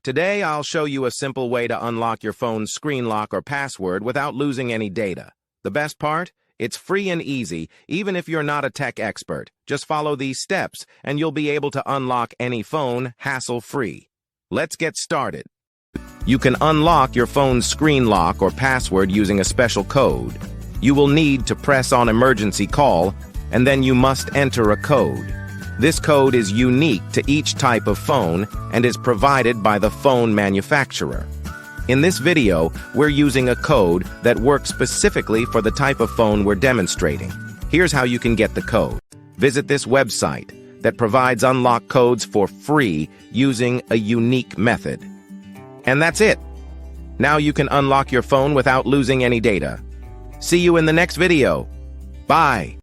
Today, I'll show you a simple way to unlock your phone's screen lock or password without losing any data. The best part? It's free and easy, even if you're not a tech expert. Just follow these steps, and you'll be able to unlock any phone hassle-free. Let's get started. You can unlock your phone's screen lock or password using a special code. You will need to press on emergency call, and then you must enter a code. This code is unique to each type of phone and is provided by the phone manufacturer. In this video, we're using a code that works specifically for the type of phone we're demonstrating. Here's how you can get the code. Visit this website that provides unlock codes for free using a unique method. And that's it. Now you can unlock your phone without losing any data. See you in the next video. Bye.